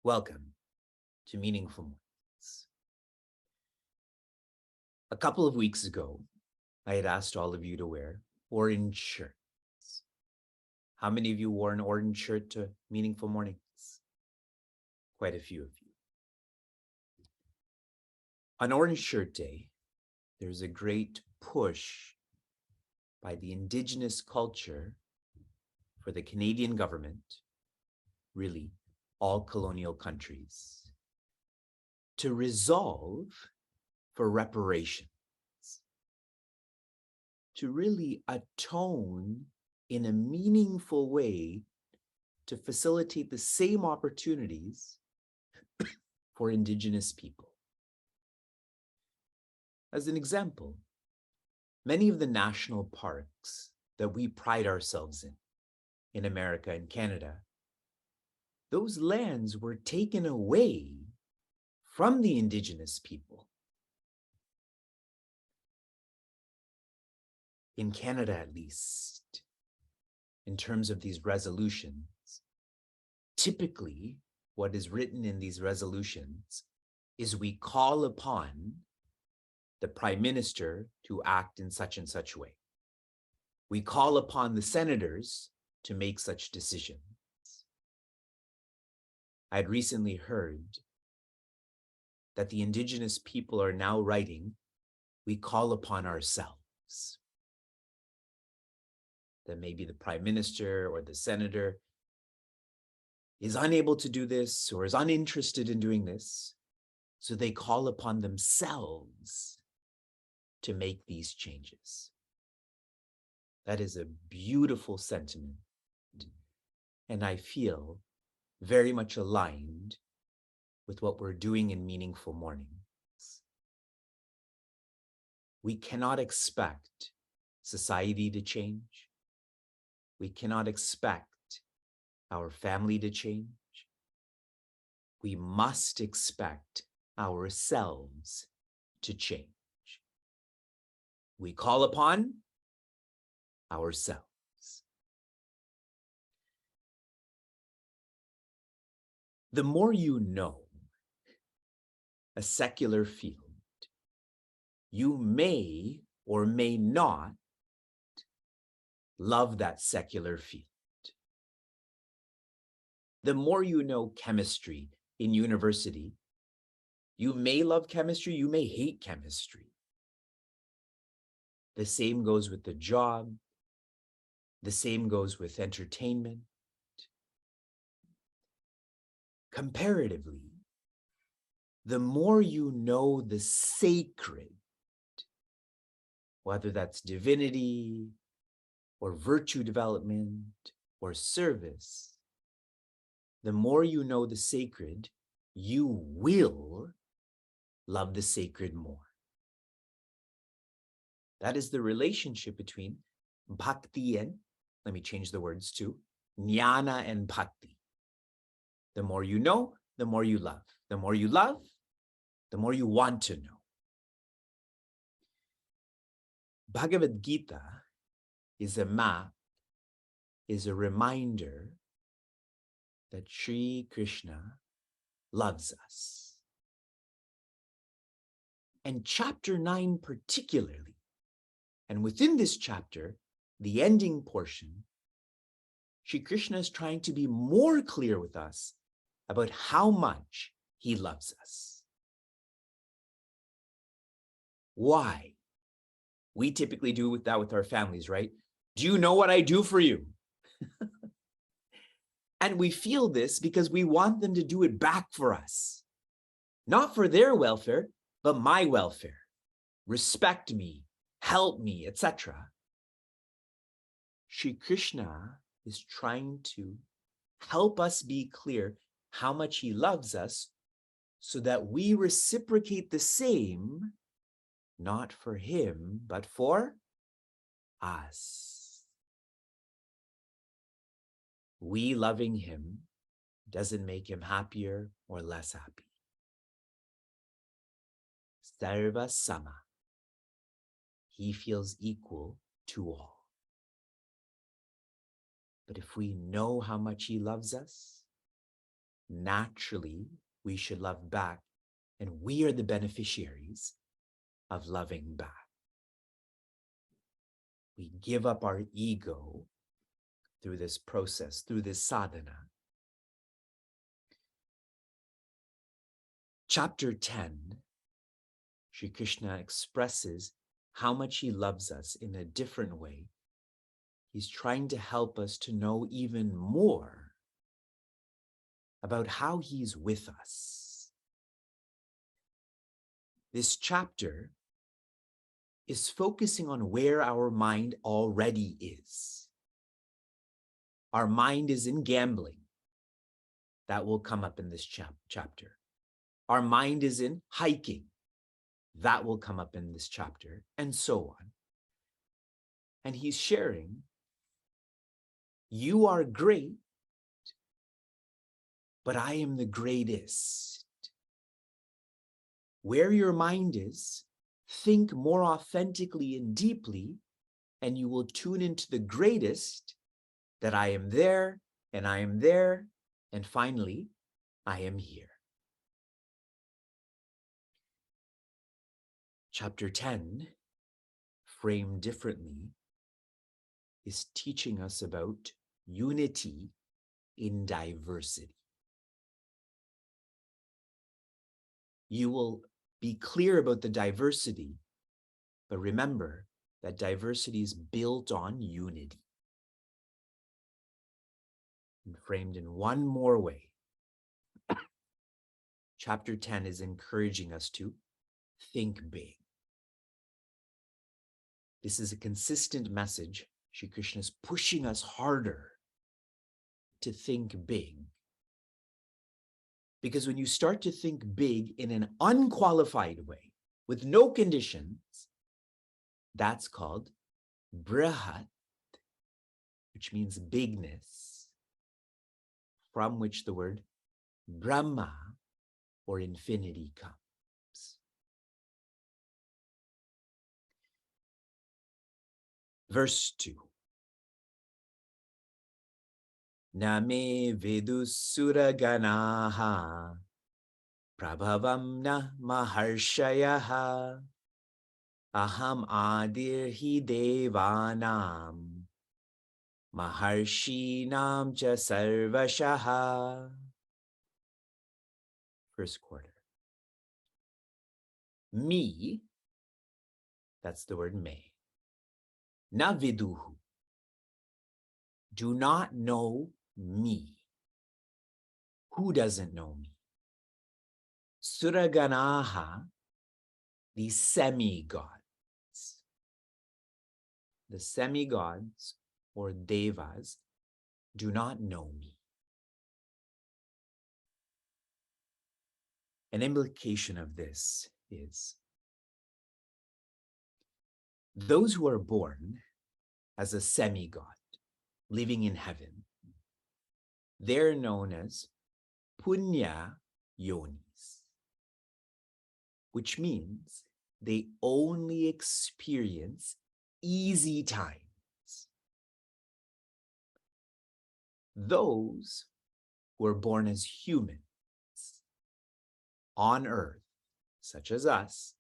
Welcome to Meaningful Mornings. A couple of weeks ago, I had asked all of you to wear orange shirts. How many of you wore an orange shirt to Meaningful Mornings? Quite a few of you. On Orange Shirt Day, there's a great push by the Indigenous culture for the Canadian government, really all colonial countries, to resolve for reparations, to really atone in a meaningful way to facilitate the same opportunities for Indigenous people. As an example, many of the national parks that we pride ourselves in America and Canada, those lands were taken away from the Indigenous people. In Canada, at least, in terms of these resolutions, typically what is written in these resolutions is we call upon the Prime Minister to act in such and such way. We call upon the senators to make such decisions. I had recently heard that the Indigenous people are now writing, we call upon ourselves. That maybe the Prime Minister or the Senator is unable to do this or is uninterested in doing this, so they call upon themselves to make these changes. That is a beautiful sentiment, and I feel very much aligned with what we're doing in Meaningful Mornings. We cannot expect society to change. We cannot expect our family to change. We must expect ourselves to change. We call upon ourselves. The more you know a secular field, you may or may not love that secular field. The more you know chemistry in university, you may love chemistry, you may hate chemistry. The same goes with the job. The same goes with entertainment. Comparatively, the more you know the sacred, whether that's divinity or virtue development or service, the more you know the sacred, you will love the sacred more. That is the relationship between bhakti and, let me change the words to, jnana and bhakti. The more you know, the more you love. The more you love, the more you want to know. Bhagavad Gita is a map, is a reminder that Sri Krishna loves us. And chapter 9 particularly, and within this chapter, the ending portion, Sri Krishna is trying to be more clear with us about how much he loves us. Why? We typically do that with our families, right? Do you know what I do for you? And we feel this because we want them to do it back for us. Not for their welfare, but my welfare. Respect me, help me, etc. Shri Krishna is trying to help us be clear how much he loves us so that we reciprocate the same, not for him, but for us. We loving him doesn't make him happier or less happy. Sarva Sama. He feels equal to all. But if we know how much he loves us, naturally we should love back, and we are the beneficiaries of loving back. We give up our ego through this process, through this sadhana. Chapter 10, Shri Krishna expresses how much he loves us in a different way. He's trying to help us to know even more about how he's with us. This chapter is focusing on where our mind already is. Our mind is in gambling. That will come up in this chapter. Our mind is in hiking. That will come up in this chapter, and so on. And he's sharing, you are great, but I am the greatest. Where your mind is, think more authentically and deeply, and you will tune into the greatest, that I am there, and I am there, and finally, I am here. Chapter 10, framed differently, is teaching us about unity in diversity. You will be clear about the diversity, but remember that diversity is built on unity. And framed in one more way, chapter 10 is encouraging us to think big. This is a consistent message. Shri Krishna is pushing us harder to think big. Because when you start to think big in an unqualified way, with no conditions, that's called Brihat, which means bigness, from which the word Brahma or infinity comes. Verse 2. Name Vidusuraganaha Prabhavam na Maharshayaha Aham Adirhi Devanam Maharshinam Cha Sarvashaha. First quarter. Me, that's the word me. Na viduhu. Do not know me. Who doesn't know me? Suraganaha, the semi-gods. The semi-gods or devas do not know me. An implication of this is those who are born as a semi-god, living in heaven, they're known as punya yonis, which means they only experience easy times. Those who are born as humans on earth, such as us,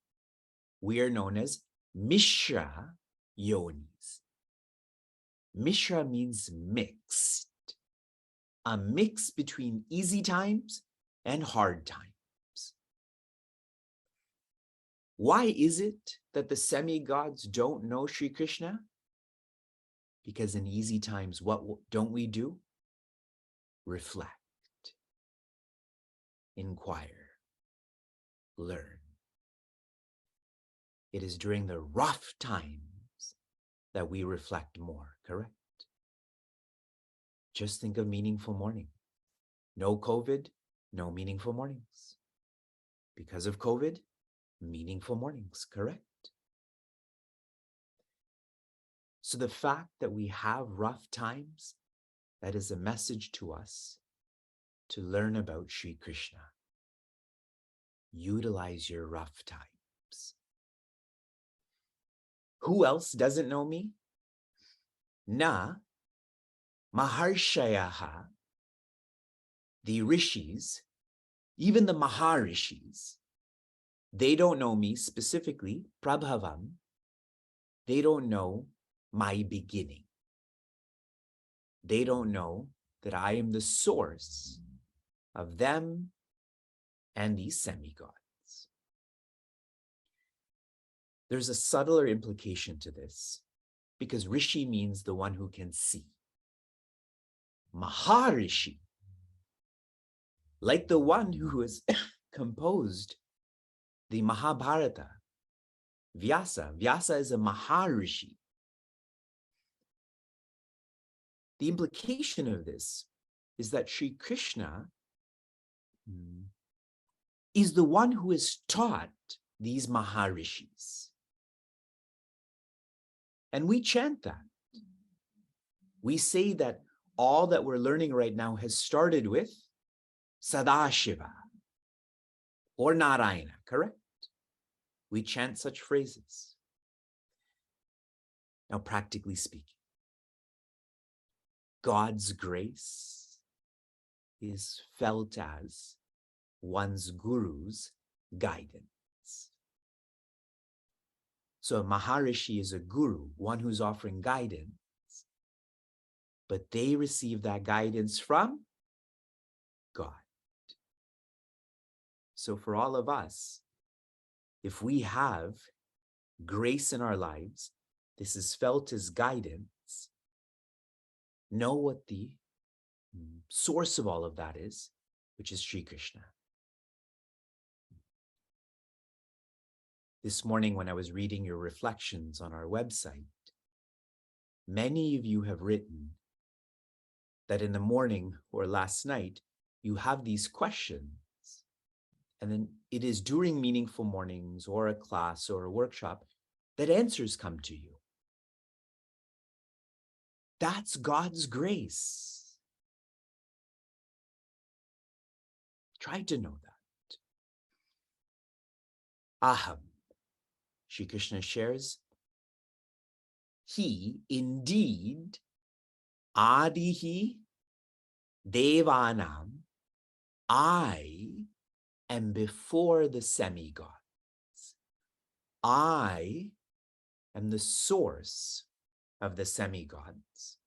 we are known as Mishra yonis. Mishra means mixed, a mix between easy times and hard times. Why is it that the semi-gods don't know Shri Krishna? Because in easy times, what don't we do? Reflect, inquire, learn. It is during the rough times that we reflect more, correct? Just think of meaningful morning. No COVID, no meaningful mornings. Because of COVID, meaningful mornings, correct? So the fact that we have rough times, that is a message to us to learn about Sri Krishna. Utilize your rough times. Who else doesn't know me? Na Maharshayaha, the rishis, even the Maharishis, they don't know me specifically, Prabhavam. They don't know my beginning. They don't know that I am the source of them and these semigods. There's a subtler implication to this because Rishi means the one who can see. Maharishi, like the one who has composed the Mahabharata, Vyasa. Vyasa is a Maharishi. The implication of this is that Sri Krishna is the one who has taught these Maharishis. And we chant that. We say that all that we're learning right now has started with Sadashiva or Narayana, correct? We chant such phrases. Now, practically speaking, God's grace is felt as one's guru's guidance. So a Maharishi is a guru, one who's offering guidance, but they receive that guidance from God. So for all of us, if we have grace in our lives, this is felt as guidance, know what the source of all of that is, which is Sri Krishna. This morning when I was reading your reflections on our website, many of you have written that in the morning or last night, you have these questions. And then it is during meaningful mornings or a class or a workshop that answers come to you. That's God's grace. Try to know that. Aham, Shri Krishna shares, he indeed, Adihi Devanam, I am before the semigods. I am the source of the semigods.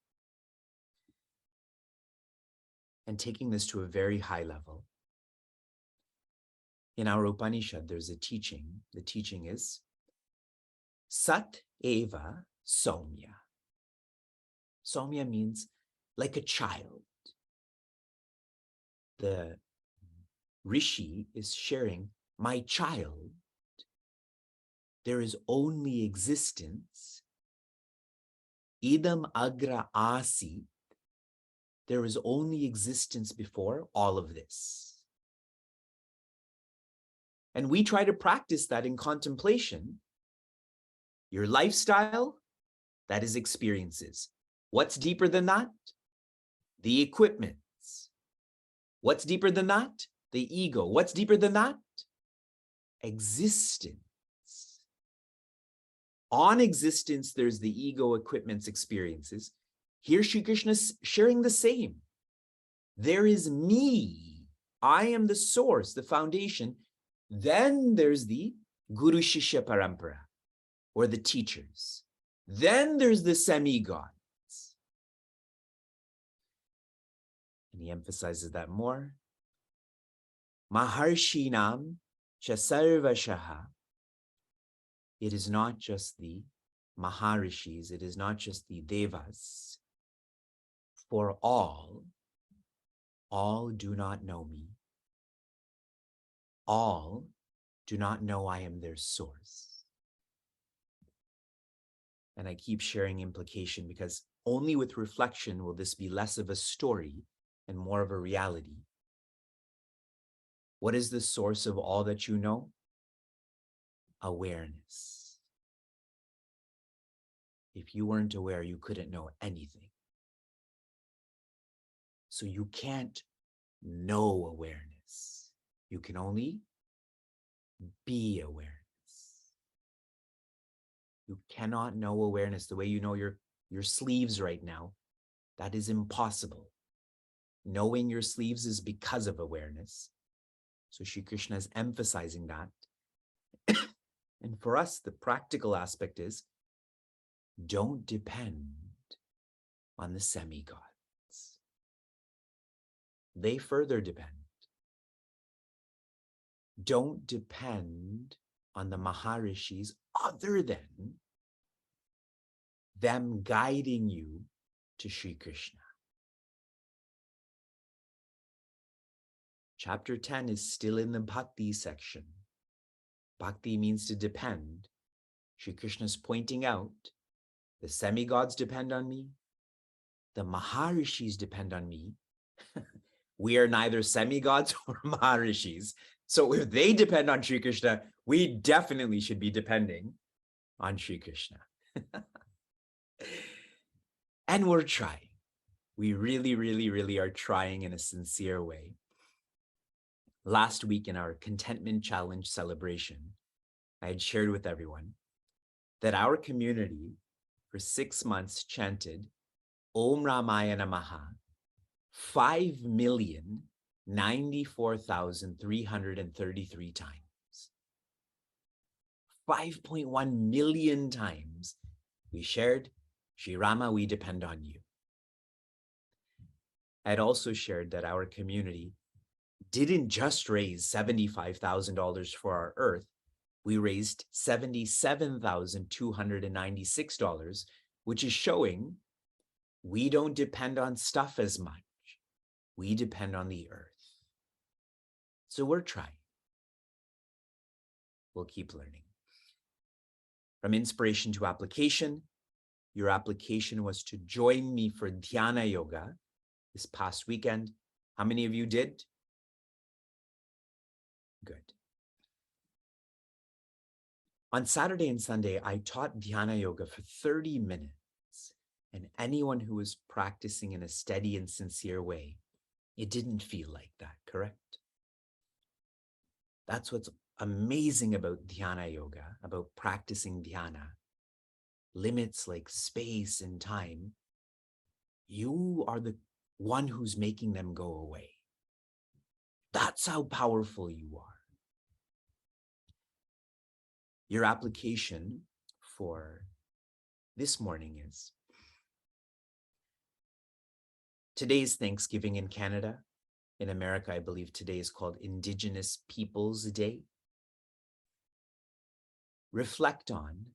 And taking this to a very high level, in our Upanishad, there's a teaching. The teaching is Sat Eva Somya. Somya means like a child. The Rishi is sharing, my child, there is only existence. Idam agra asi. There is only existence before all of this. And we try to practice that in contemplation. Your lifestyle, that is experiences. What's deeper than that? The equipments. What's deeper than that? The ego. What's deeper than that? Existence. On existence, there's the ego, equipments, experiences. Here, Sri Krishna is sharing the same. There is me. I am the source, the foundation. Then there's the Guru Shishya Parampara, or the teachers. Then there's the semi-gods. And he emphasizes that more. Maharshinam Chasarvashaha. It is not just the Maharishis, it is not just the Devas. For all do not know me. All do not know I am their source. And I keep sharing implication because only with reflection will this be less of a story and more of a reality. What is the source of all that you know? Awareness. If you weren't aware, you couldn't know anything. So you can't know awareness. You can only be awareness. You cannot know awareness the way you know your sleeves right now. That is impossible. Knowing your sleeves is because of awareness. So Shri Krishna is emphasizing that. And for us, the practical aspect is don't depend on the semi-gods. They further depend. Don't depend on the Maharishis other than them guiding you to Shri Krishna. Chapter 10 is still in the Bhakti section. Bhakti means to depend. Shri Krishna is pointing out the semi-gods depend on me. The Maharishis depend on me. We are neither semi-gods or Maharishis. So if they depend on Shri Krishna, we definitely should be depending on Shri Krishna. And we're trying. We really, really, really are trying in a sincere way. Last week in our Contentment Challenge celebration, I had shared with everyone that our community for 6 months chanted Om Ramaya Namaha 5,094,333 times. 5.1 million times we shared, Shri Rama, we depend on you. I had also shared that our community didn't just raise $75,000 for our earth. We raised $77,296, which is showing we don't depend on stuff as much. We depend on the earth. So we're trying. We'll keep learning. From inspiration to application, your application was to join me for Dhyana Yoga this past weekend. How many of you did? Good. On Saturday and Sunday, I taught Dhyana Yoga for 30 minutes, and anyone who was practicing in a steady and sincere way, it didn't feel like that, correct? That's what's amazing about Dhyana Yoga, about practicing Dhyana. Limits like space and time, you are the one who's making them go away. That's how powerful you are. Your application for this morning is, today's Thanksgiving in Canada. In America, I believe today is called Indigenous Peoples Day. Reflect on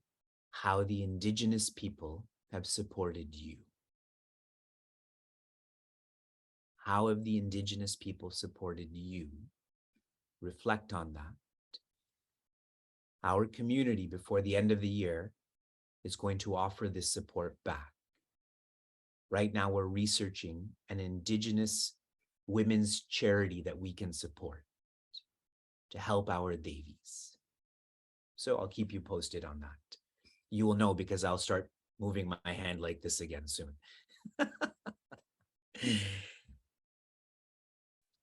how the Indigenous people have supported you. How have the Indigenous people supported you? Reflect on that. Our community, before the end of the year, is going to offer this support back. Right now, we're researching an Indigenous women's charity that we can support to help our Devis. So I'll keep you posted on that. You will know because I'll start moving my hand like this again soon.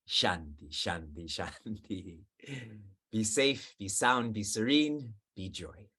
Shanti, Shanti, Shanti. Be safe, be sound, be serene, be joy.